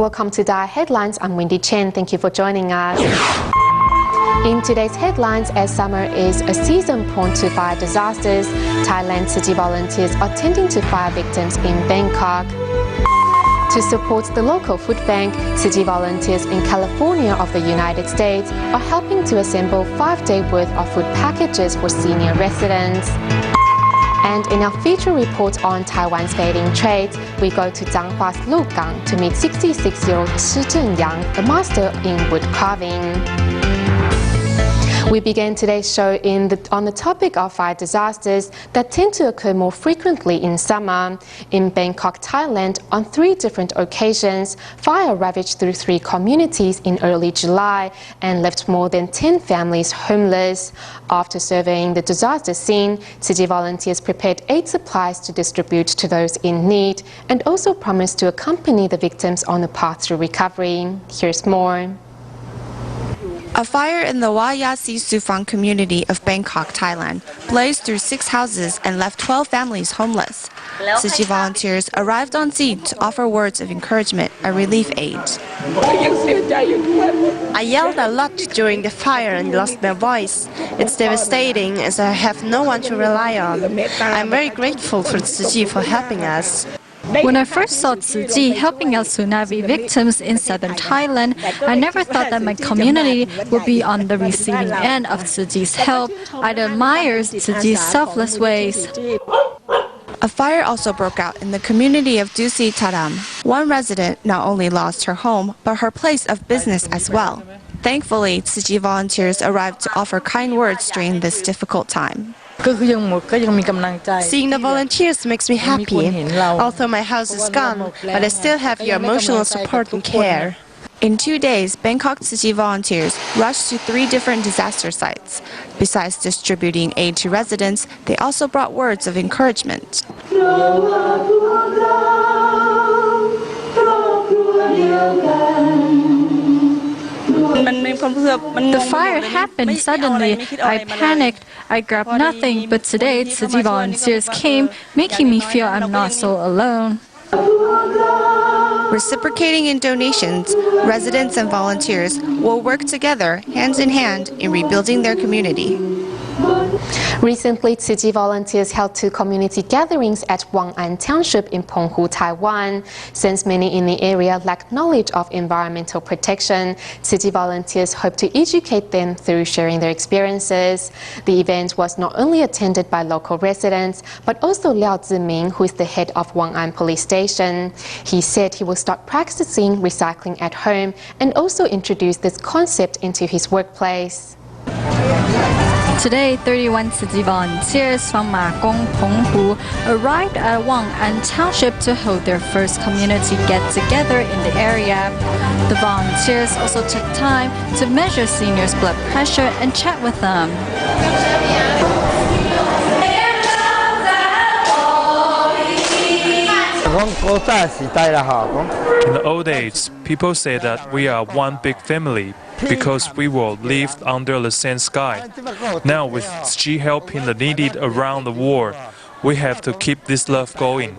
Welcome to DaAi Headlines. I'm Wendy Chen. Thank you for joining us. In today's headlines, as summer is a season prone to fire disasters, Thailand city volunteers are tending to fire victims in Bangkok. To support the local food bank, city volunteers in California of the United States are helping to assemble 5-day worth of food packages for senior residents. And in our feature report on Taiwan's fading trades, we go to Juhua's Lugang to meet 66-year-old Chi Zhenyang, a master in wood carving. We began today's show on the topic of fire disasters that tend to occur more frequently in summer. In Bangkok, Thailand, on 3 different occasions, fire ravaged through 3 communities in early July and left more than 10 families homeless. After surveying the disaster scene, city volunteers prepared aid supplies to distribute to those in need and also promised to accompany the victims on the path to recovery. Here's more. A fire in the Wat Yat-si Sufang community of Bangkok, Thailand, blazed through 6 houses and left 12 families homeless. City volunteers arrived on scene to offer words of encouragement and relief aid. I yelled a lot during the fire and lost my voice. It's devastating as I have no one to rely on. I'm very grateful for Tzu for helping us. When I first saw Tzu helping out tsunami victims in southern Thailand, I never thought that my community would be on the receiving end of Tzu's help. I admire Tzu's selfless ways. A fire also broke out in the community of Dusi Taram. One resident not only lost her home, but her place of business as well. Thankfully, Tzu volunteers arrived to offer kind words during this difficult time. Seeing the volunteers makes me happy. Although my house is gone, but I still have your emotional support and care. In 2 days, Bangkok Tzu volunteers rushed to 3 different disaster sites. Besides distributing aid to residents, they also brought words of encouragement. The fire happened suddenly. I panicked. I grabbed nothing, but today Tzu volunteers came, making me feel I'm not so alone. Reciprocating in donations, residents and volunteers will work together, hands in hand, in rebuilding their community. Recently, Tzu volunteers held 2 community gatherings at Wang'an Township in Penghu, Taiwan. Since many in the area lack knowledge of environmental protection, Tzu volunteers hope to educate them through sharing their experiences. The event was not only attended by local residents, but also Liao Ziming, who is the head of Wang'an Police Station. He said he will start practicing recycling at home and also introduce this concept into his workplace. Today, 31 Tzu volunteers from Ma Gong, Penghu arrived at Wang'an Township to hold their first community get-together in the area. The volunteers also took time to measure seniors' blood pressure and chat with them. In the old days, people say that we are one big family because we will live under the same sky. Now, with Tzu helping the needy around the world, we have to keep this love going.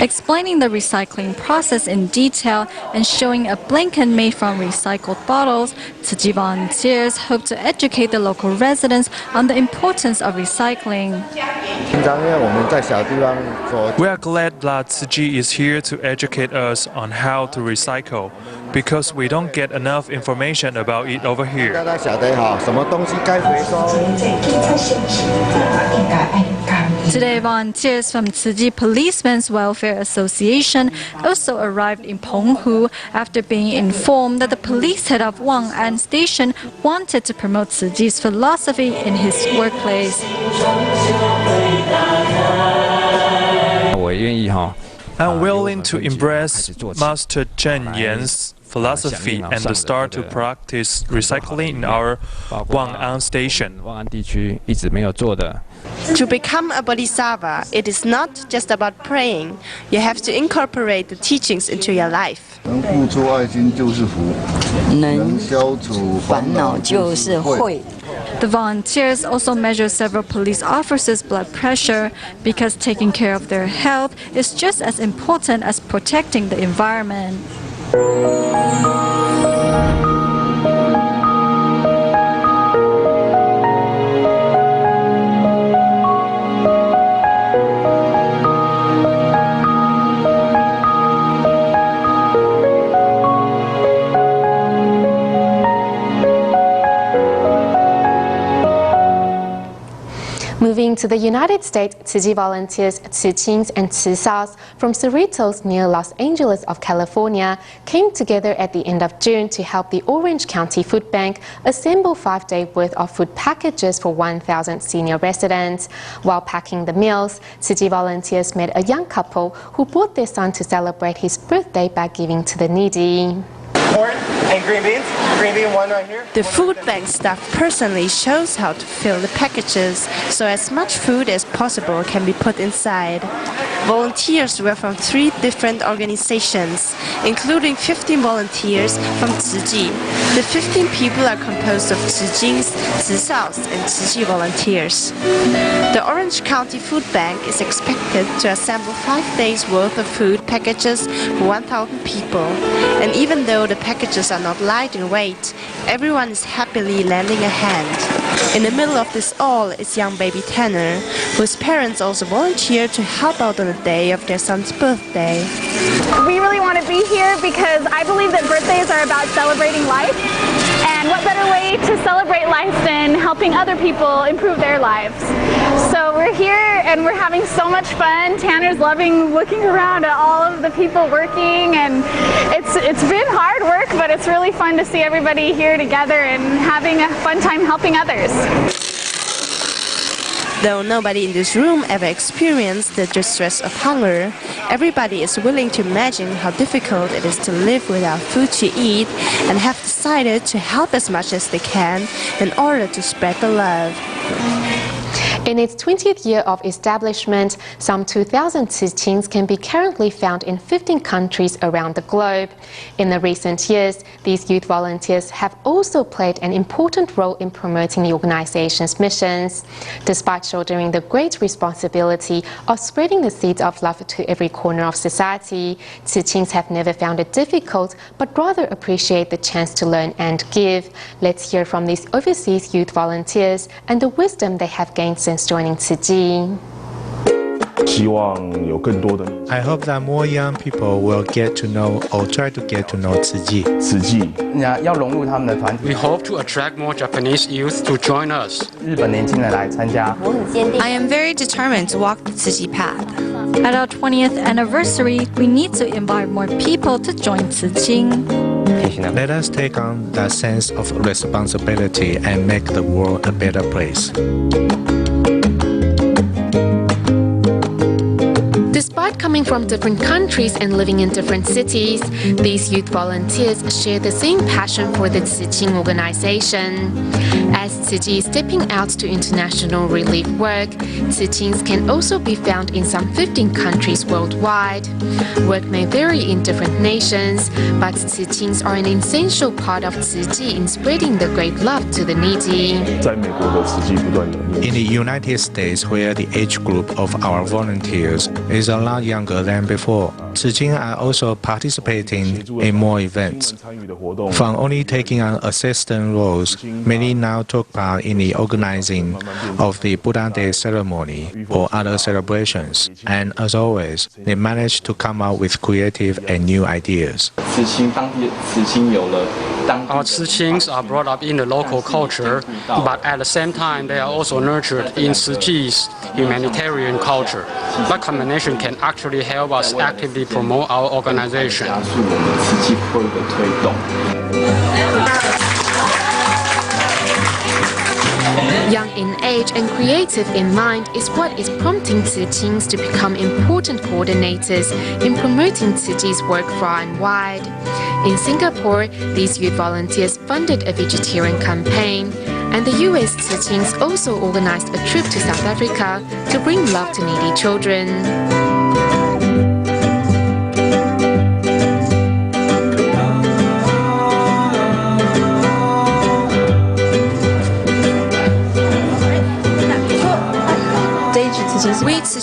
Explaining the recycling process in detail and showing a blanket made from recycled bottles, Tzu volunteers hope to educate the local residents on the importance of recycling. We are glad that Tzu is here to educate us on how to recycle, because we don't get enough information about it over here. Today, volunteers from Tzu Policemen's Welfare Association also arrived in Penghu after being informed that the police head of Wang'an Station wanted to promote Tzu's philosophy in his workplace. I'm willing to embrace Master Zhen Yan's philosophy and start to practice recycling in our Wang'an Station. To become a bodhisattva, it is not just about praying. You have to incorporate the teachings into your life. The volunteers also measure several police officers' blood pressure because taking care of their health is just as important as protecting the environment. Moving to the United States, Tzu Chi volunteers Tzu Chings and Tzu Saos from Cerritos near Los Angeles of California came together at the end of June to help the Orange County Food Bank assemble 5-day worth of food packages for 1,000 senior residents. While packing the meals, Tzu Chi volunteers met a young couple who brought their son to celebrate his birthday by giving to the needy. Corn and green beans. Green bean one right here. The food bank staff personally shows how to fill the packages so as much food as possible can be put inside. Volunteers were from 3 different organizations, including 15 volunteers from Tzu Chi. The 15 people are composed of Tzu Chings, Tzu Saos, and Tzu Chi volunteers. The Orange County Food Bank is expected to assemble 5 days worth of food packages for 1,000 people. And even though the packages are not light in weight, everyone is happily lending a hand. In the middle of this all is young baby Tanner, whose parents also volunteered to help out on the day of their son's birthday. We really want to be here because I believe that birthdays are about celebrating life. And what better way to celebrate life than helping other people improve their lives? So we're here and we're having so much fun. Tanner's loving looking around at all of the people working, and it's been hard work, but it's really fun to see everybody here together and having a fun time helping others. Though nobody in this room ever experienced the distress of hunger, everybody is willing to imagine how difficult it is to live without food to eat and have decided to help as much as they can in order to spread the love. In its 20th year of establishment, some 2,000 Tzu Chings can be currently found in 15 countries around the globe. In the recent years, these youth volunteers have also played an important role in promoting the organization's missions. Despite shouldering the great responsibility of spreading the seeds of love to every corner of society, Tzu Chings have never found it difficult, but rather appreciate the chance to learn and give. Let's hear from these overseas youth volunteers and the wisdom they have gained since joining Tzu Chi. I hope that more young people will get to know or try to get to know Tzu Chi. We hope to attract more Japanese youth to join us. I am very determined to walk the Tzu Chi path. At our 20th anniversary, we need to invite more people to join Tzu Ching. Let us take on that sense of responsibility and make the world a better place. Despite coming from different countries and living in different cities, these youth volunteers share the same passion for the Tzu Ching organization. As Tzu Chi is stepping out to international relief work, Tzu Chings can also be found in some 15 countries worldwide. Work may vary in different nations, but Tzu Chings are an essential part of Tzu Chi in spreading the great love to the needy. In the United States, where the age group of our volunteers is a lot younger than before, Tzu Ching are also participating in more events. From only taking on assistant roles, many now took part in the organizing of the Buddha Day ceremony or other celebrations. And as always, they managed to come up with creative and new ideas. Our Tzu Chings are brought up in the local culture, but at the same time they are also nurtured in Tzu Chi's humanitarian culture. That combination can actually help us actively promote our organization. Young in age and creative in mind is what is prompting Tzu Chings to become important coordinators in promoting Tzu Chi's work far and wide. In Singapore, these youth volunteers funded a vegetarian campaign, and the US Tzu Chings also organized a trip to South Africa to bring love to needy children.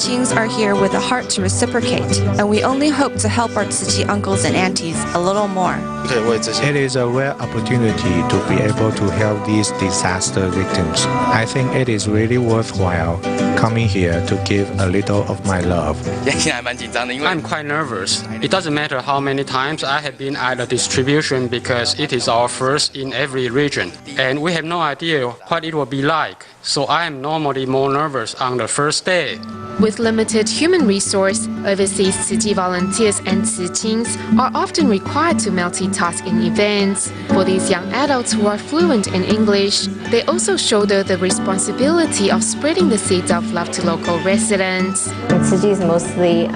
Tzu are here with a heart to reciprocate, and we only hope to help our Tzu uncles and aunties a little more. It is a rare opportunity to be able to help these disaster victims. I think it is really worthwhile coming here to give a little of my love. I'm quite nervous. It doesn't matter how many times I have been at the distribution because it is our first in every region. And we have no idea what it will be like. So I am normally more nervous on the first day. With limited human resource, overseas Tzu volunteers and Tzu are often required to multitask in events. For these young adults who are fluent in English, they also shoulder the responsibility of spreading the seeds of love to local residents. Tzu is mostly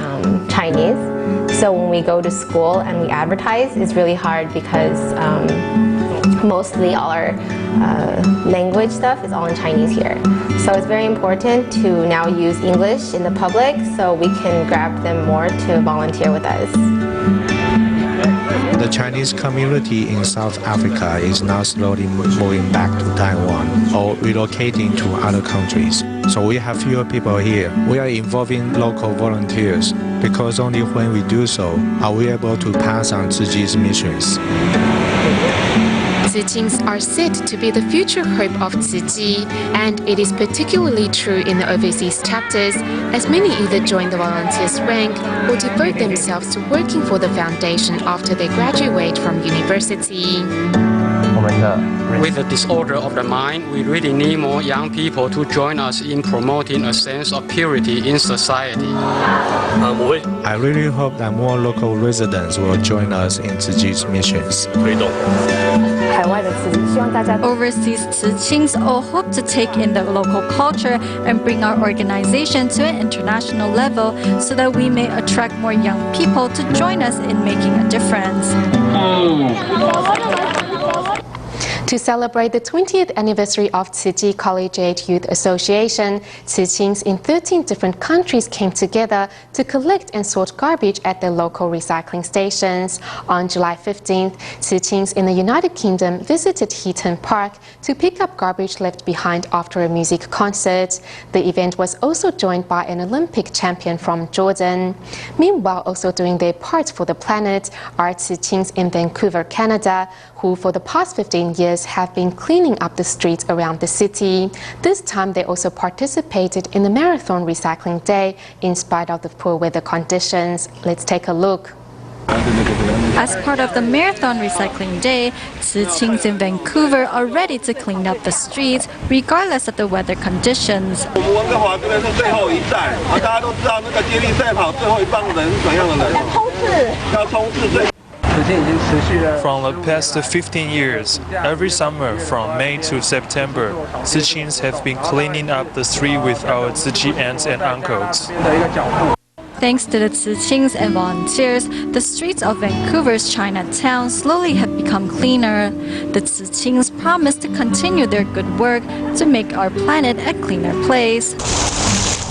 Chinese, so when we go to school and we advertise, it's really hard because mostly all our language stuff is all in Chinese here. So it's very important to now use English in the public so we can grab them more to volunteer with us. The Chinese community in South Africa is now slowly moving back to Taiwan or relocating to other countries. So we have fewer people here. We are involving local volunteers because only when we do so are we able to pass on Tzu's missions. Tzu are said to be the future hope of Tzu, and it is particularly true in the overseas chapters, as many either join the volunteers rank or devote themselves to working for the foundation after they graduate from university. With the disorder of the mind, we really need more young people to join us in promoting a sense of purity in society. I really hope that more local residents will join us in Tzu's missions. Overseas Tzu all hope to take in the local culture and bring our organization to an international level so that we may attract more young people to join us in making a difference. To celebrate the 20th anniversary of Tzu Collegiate Youth Association, Tzu in 13 different countries came together to collect and sort garbage at their local recycling stations. On July 15th, Tzu in the United Kingdom visited Heaton Park to pick up garbage left behind after a music concert. The event was also joined by an Olympic champion from Jordan. Meanwhile, also doing their part for the planet are Tzu in Vancouver, Canada, who for the past 15 years have been cleaning up the streets around the city. This time they also participated in the Marathon Recycling Day in spite of the poor weather conditions. Let's take a look. As part of the Marathon Recycling Day, Tzu in Vancouver are ready to clean up the streets regardless of the weather conditions. From the past 15 years, every summer from May to September, Tzu have been cleaning up the street with our Tzu aunts and uncles. Thanks to the Tzu and volunteers, the streets of Vancouver's Chinatown slowly have become cleaner. The Tzu promise to continue their good work to make our planet a cleaner place.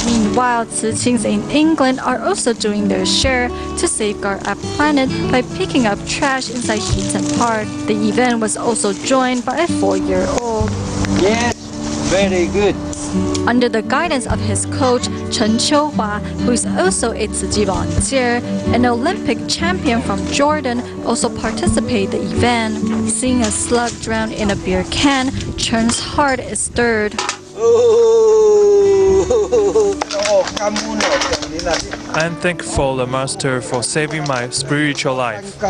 Meanwhile, Tzu in England are also doing their share to safeguard our planet by picking up trash inside Heaton Park. The event was also joined by a 4-year-old. Yes, very good. Under the guidance of his coach, Chen Qiuhua, who is also a Tzu volunteer, an Olympic champion from Jordan, also participated in the event. Seeing a slug drown in a beer can, Chen's heart is stirred. I'm thankful the Master for saving my spiritual life.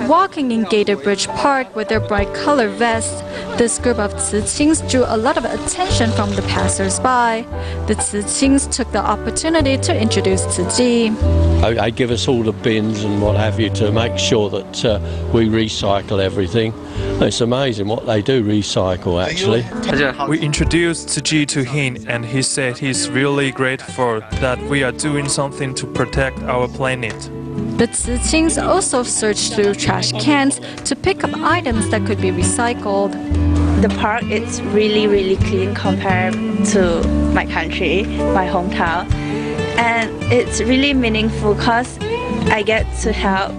Walking in Gator Bridge Park with their bright color vests, this group of Tzu drew a lot of attention from the passers-by. The Tzu took the opportunity to introduce Tzu. I give us all the bins and what have you to make sure that we recycle everything. It's amazing what they do recycle, actually. We introduced Tzu to him, and he said he's really grateful that we are doing something to protect our planet. The Tzu also searched through trash cans to pick up items that could be recycled. The park is really clean compared to my country, my hometown. And it's really meaningful because I get to help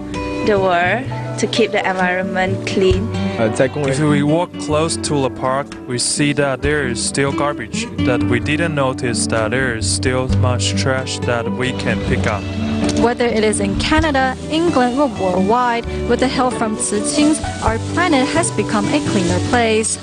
the world to keep the environment clean. If we walk close to the park, we see that there is still garbage, that we didn't notice that there is still much trash that we can pick up. Whether it is in Canada, England, or worldwide, with the help from Tzu Qing's, our planet has become a cleaner place.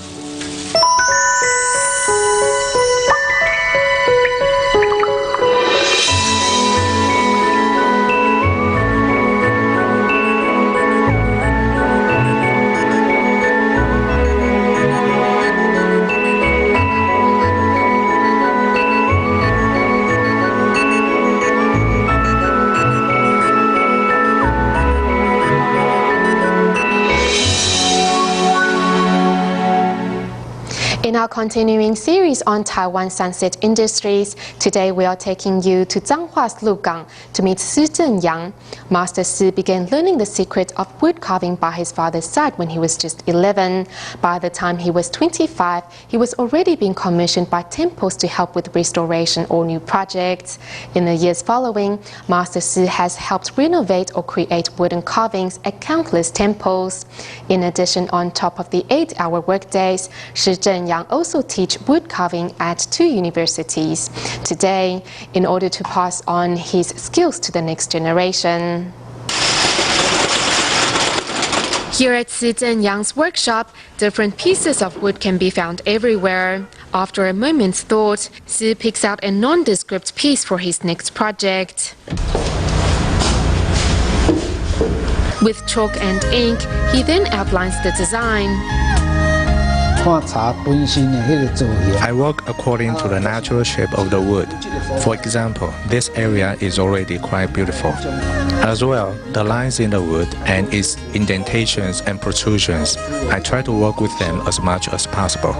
In our continuing series on Taiwan sunset industries, today we are taking you to Zhanghua's Lugang to meet Si Zhenyang. Master Si began learning the secret of wood carving by his father's side when he was just 11. By the time he was 25, he was already being commissioned by temples to help with restoration or new projects. In the years following, Master Si has helped renovate or create wooden carvings at countless temples. In addition, on top of the 8-hour workdays, Si Zhenyang also teach wood carving at 2 universities. Today, in order to pass on his skills to the next generation. Here at Si Zhenyang's workshop, different pieces of wood can be found everywhere. After a moment's thought, Si picks out a nondescript piece for his next project. With chalk and ink, he then outlines the design. I work according to the natural shape of the wood. For example, this area is already quite beautiful. As well, the lines in the wood and its indentations and protrusions, I try to work with them as much as possible.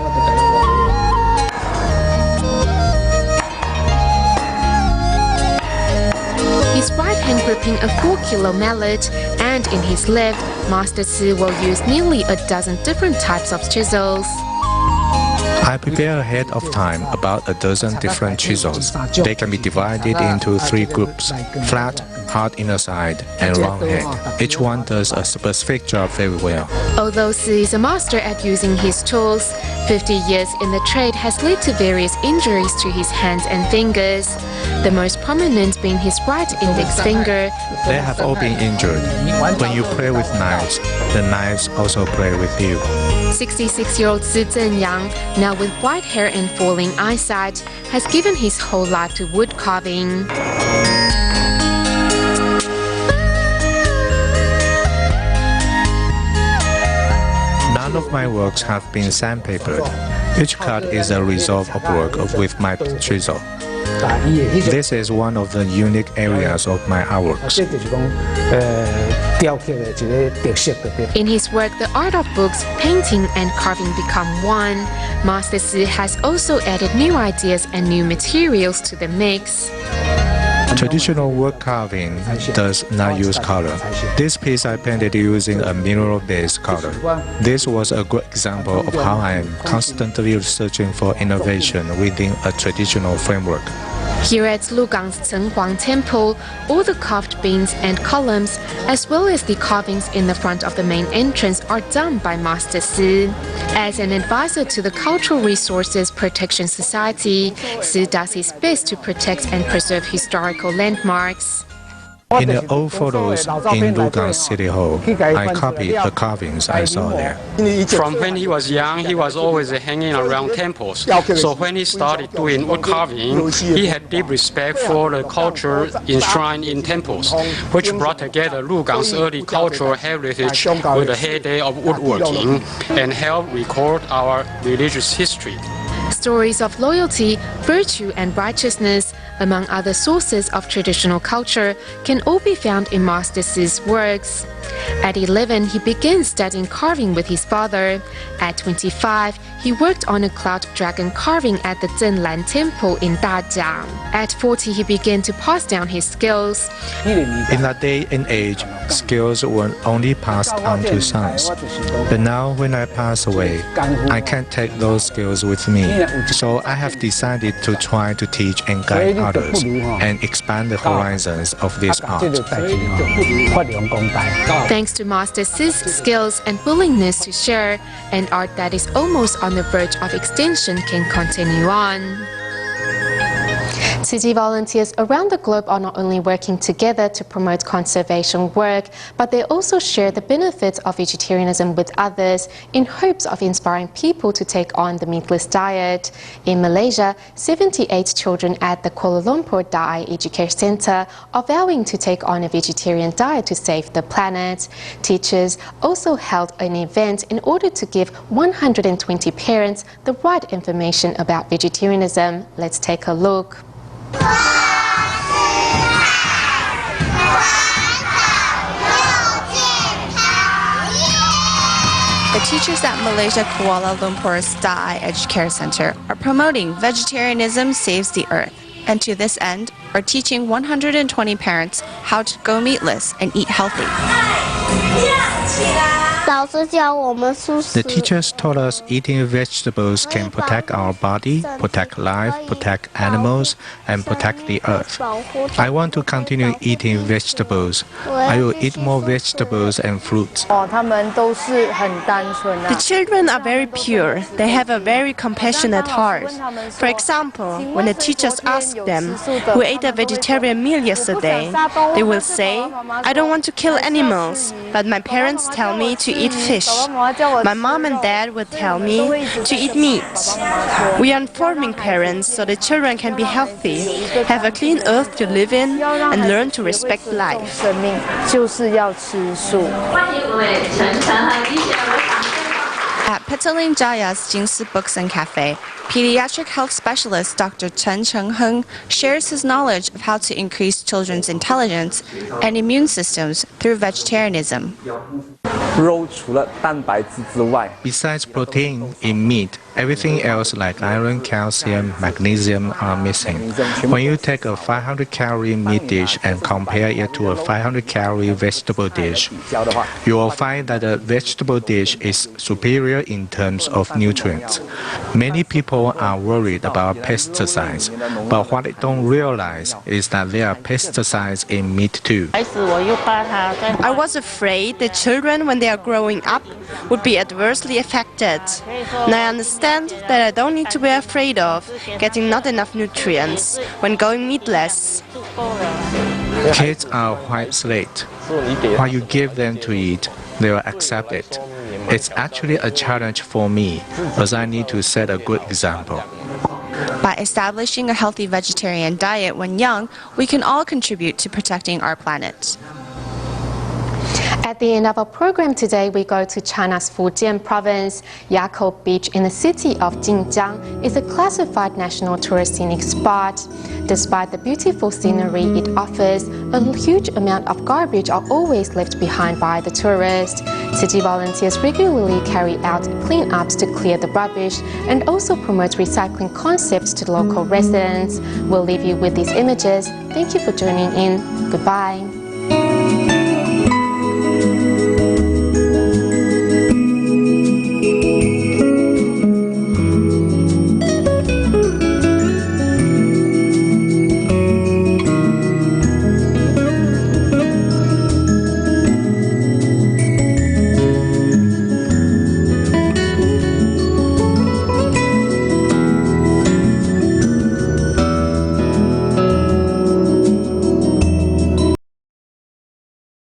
His right hand gripping a 4-kilo mallet, and in his left, Master Si will use nearly a dozen different types of chisels. I prepare ahead of time about a dozen different chisels. They can be divided into 3 groups: flat, hard inner side, and round head. Each one does a specific job very well. Although Si is a master at using his tools, 50 years in the trade has led to various injuries to his hands and fingers, the most prominent being his right index finger. They have all been injured. When you play with knives, the knives also play with you. 66-year-old Si Zhenyang, now with white hair and falling eyesight, has given his whole life to wood carving. None of my works have been sandpapered. Each cut is a result of work with my chisel. This is one of the unique areas of my artworks. In his work, the art of books, painting, and carving become one. Master Si has also added new ideas and new materials to the mix. Traditional wood carving does not use color. This piece I painted using a mineral-based color. This was a good example of how I am constantly searching for innovation within a traditional framework. Here at Lugang's Cenghuang Temple, all the carved beams and columns, as well as the carvings in the front of the main entrance, are done by Master Si. As an advisor to the Cultural Resources Protection Society, Si does his best to protect and preserve historical landmarks. In the old photos in Lugang City Hall, I copied the carvings I saw there. From when he was young, he was always hanging around temples. So when he started doing wood carving, he had deep respect for the culture enshrined in temples, which brought together Lugang's early cultural heritage with the heyday of woodworking and helped record our religious history. Stories of loyalty, virtue, and righteousness, among other sources of traditional culture, can all be found in Master Si's works. At 11, he began studying carving with his father. At 25, he worked on a cloud dragon carving at the Zhenlan Temple in Dajiang. At 40, he began to pass down his skills. In that day and age, skills were only passed on to sons. But now, when I pass away, I can't take those skills with me. So I have decided to try to teach and guide others and expand the horizons of this art. Thanks to Master Sis' skills and willingness to share, an art that is almost on the verge of extinction can continue on. Tzu Chi volunteers around the globe are not only working together to promote conservation work, but they also share the benefits of vegetarianism with others in hopes of inspiring people to take on the meatless diet. In Malaysia, 78 children at the Kuala Lumpur DaAi Education Center are vowing to take on a vegetarian diet to save the planet. Teachers also held an event in order to give 120 parents the right information about vegetarianism. Let's take a look. The teachers at Malaysia Kuala Lumpur's DaAi Educare Center are promoting vegetarianism saves the earth, and to this end are teaching 120 parents how to go meatless and eat healthy. The teachers taught us eating vegetables can protect our body, protect life, protect animals, and protect the earth. I want to continue eating vegetables. I will eat more vegetables and fruits. The children are very pure. They have a very compassionate heart. For example, when the teachers ask them who ate a vegetarian meal yesterday, they will say, "I don't want to kill animals, but my parents tell me to eat fish. My mom and dad would tell me to eat meat." We are informing parents so the children can be healthy, have a clean earth to live in, and learn to respect life. At Petaling Jaya's Jingsi Books and Cafe, pediatric health specialist Dr. Chen Cheng-heng shares his knowledge of how to increase children's intelligence and immune systems through vegetarianism. Besides protein in meat, everything else like iron, calcium, magnesium are missing. When you take a 500-calorie meat dish and compare it to a 500-calorie vegetable dish, you will find that the vegetable dish is superior in terms of nutrients. Many people are worried about pesticides, but what they don't realize is that there are pesticides in meat too. I was afraid the children, when they are growing up, would be adversely affected. And I understand that I don't need to be afraid of getting not enough nutrients when going meatless. Kids are white slate. What you give them to eat, they will accept it. It's actually a challenge for me, as I need to set a good example. By establishing a healthy vegetarian diet when young, we can all contribute to protecting our planet. At the end of our program today, we go to China's Fujian province. Juhua Beach in the city of Jinjiang is a classified national tourist scenic spot. Despite the beautiful scenery it offers, a huge amount of garbage are always left behind by the tourists. Tzu Chi volunteers regularly carry out cleanups to clear the rubbish and also promote recycling concepts to local residents. We'll leave you with these images. Thank you for joining in. Goodbye.